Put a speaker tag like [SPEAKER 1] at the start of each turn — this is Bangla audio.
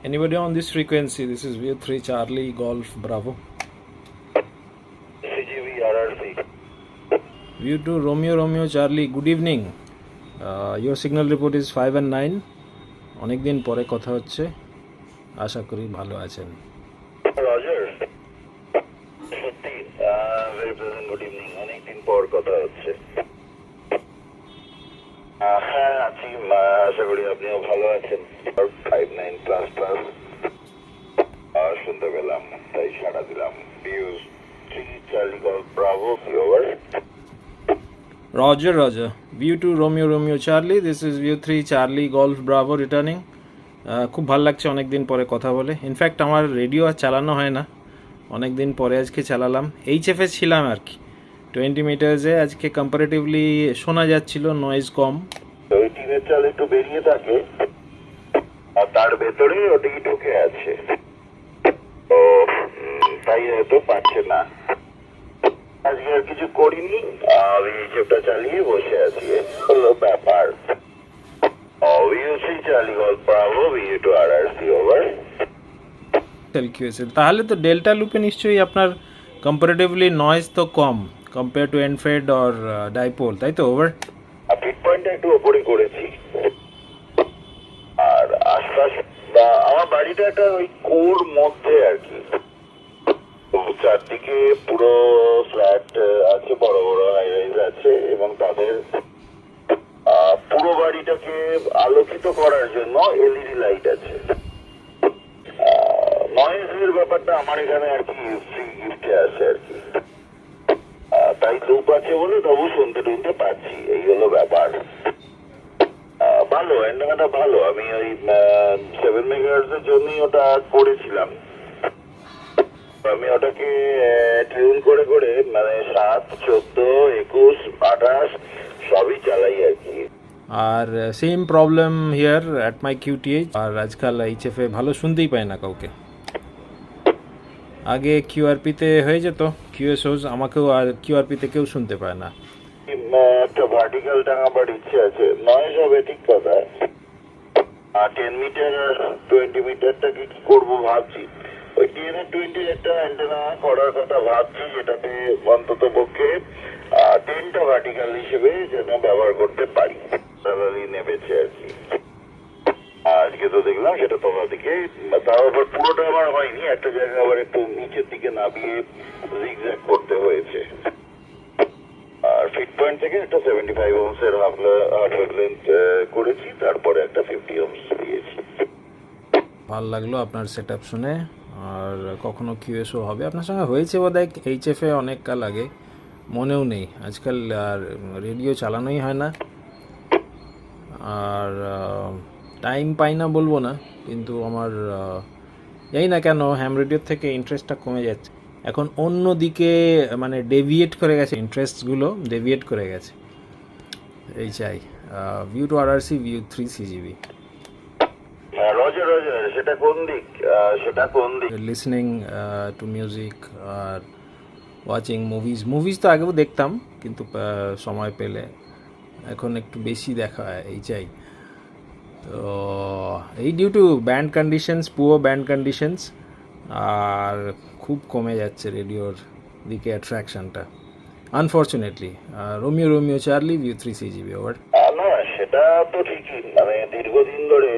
[SPEAKER 1] Anybody on this frequency? This is View 3 Charlie Golf Bravo.
[SPEAKER 2] CGV RRC.
[SPEAKER 1] View 2 Romeo Charlie. Good evening. Your signal report is 5 and 9. অনেক দিন পরে কথা হচ্ছে, আশা করি ভালো আছেন।
[SPEAKER 2] রজার, সত্যি ভেরি প্লেজেন্ট গুড ইভিনিং। অনেকদিন পর কথা হচ্ছে। হ্যাঁ আছি, আশা করি আপনিও ভালো আছেন। 5-9 প্লাস শুনতে পেলাম, তাই সাড়া দিলাম। View 3 Charlie Golf Bravo, over.
[SPEAKER 1] Roger. View 2 Romeo Charlie. This is View 3 Charlie Golf Bravo returning. খুব ভালো লাগছে অনেক দিন পরে কথা বলে। ইনফ্যাক্ট আমার রেডিও আর চালানো হয় না, অনেক দিন পরে আজকে চালালাম। এইচএফে ছিলাম আর কি, 20 মিটার্সে। আজকে কম্পারেটিভলি শোনা যাচ্ছিল, নয়েজ কম।
[SPEAKER 2] ওই টিনের চাল একটু বেরিয়ে থাকে আর তার ভেতরে ওটি ঢুকে আছে, তো তাই হয়তো পাচ্ছে না। আজকে আর কিছু করিনি, আমি এইচএফটা চালিয়ে বসে আছি, হলো ব্যাপার। View 3 Charlie Golf Bravo, View 2 RRC, over.
[SPEAKER 1] তাহলে তো ডেল্টা লুপে নিশ্চয়ই আপনার কম্পারেটিভলি নয়েজ তো কম কম্পেয়ার টু এনফেড অর ডাইপোল, তাই তো? ওভার।
[SPEAKER 2] পিট পয়েন্টটা একটু ওপরে করেছি, আর আশপাশ আমার বাড়িটা একটা ওই কোর মধ্যে আর কি। চারদিকে পুরো ফ্ল্যাট আছে, বড় বড় হাই রাইজ আছে, এবং তাদের পুরো বাড়িটাকে আলোকিত করার জন্য এলইডি লাইট আছে। নয়েজের ব্যাপারটা আমার এখানে আর কি ফ্রি গিফটে আছে আর কি, তাই লুপ আছে বলে তবু শুনতে পাচ্ছি, এই হলো ব্যাপার। ভালো অ্যান্টেনাটা ভালো, আমি ওই 7 মেগাহার্টজের জন্যই ওটা করেছিলাম। আমি ওটাকে টিউন করে মানে 7, 14, 21, 28 সবই চালাই আর কি।
[SPEAKER 1] আর same problem here at my QTH. আর আজকাল এইচএফে ভালো শুনতেই পায় না কাউকে। আগে কিউআরপিতে হয়ে যেত, কিউএসওস, আমাকেও আর কিউআরপিতে কেউ শুনতে পায় না।
[SPEAKER 2] একটা ভার্টিক্যাল টাঙাবার ইচ্ছে আছে, নয়েজ হবে ঠিক কথা। 10 মিটার আর 20 মিটারটাকে কি করবো ভাবছি। ওই 10 আর 20 একটা অ্যান্টেনা করার কথা ভাবছি, যেটাতে অন্তত পক্ষে 10টা ভার্টিক্যাল হিসেবে যেন ব্যবহার করতে পারি। স্যালারি নেমেছে আর কি। আজকে তো দেখলাম সেটা তোমরা দিকে, তাও আবার পুরোটা আমার হয়নি, একটা জায়গা আবার একটু নিচের দিকে নামিয়ে জিগজ্যাগ করতে হয়েছে। আর ফিট পয়েন্ট থেকে একটা 75 ওহমসের হাফ লেন্থ করেছি, তারপরে একটা 50 ওহমস দিয়েছি।
[SPEAKER 1] ভালো লাগলো আপনার সেট আপ শুনে। আর কখনো কিউএসও হবে আপনার সঙ্গে? হয়েছে বোধহয় এইচএফে অনেক কাল আগে, মনেও নেই। আজকাল আর রেডিও চালানোই হয় না, আর টাইম পাই না বলবো না, কিন্তু আমার জানি না কেন হ্যাম রেডিওর থেকে ইন্টারেস্টটা কমে যাচ্ছে এখন। অন্য দিকে মানে ডেভিয়েট করে গেছে, ইন্টারেস্টগুলো ডেভিয়েট করে গেছে, এই চাই। View 2 RRC, View 3 CGV।
[SPEAKER 2] Roger, সেটা কোন দিক?
[SPEAKER 1] Listening to music are watching movies তো আগেও দেখতাম, কিন্তু সময় পেলে এখন একটু বেশি দেখা হয়, এই চাই। তো এই due to band conditions, poor band conditions, আর খুব কমে যাচ্ছে রেডিওর দিকে অ্যাট্রাকশনটা, unfortunately. Romeo Charlie, View 3 CGV, over.
[SPEAKER 2] না, সেটা তো ঠিকই, মানে দীর্ঘদিন ধরে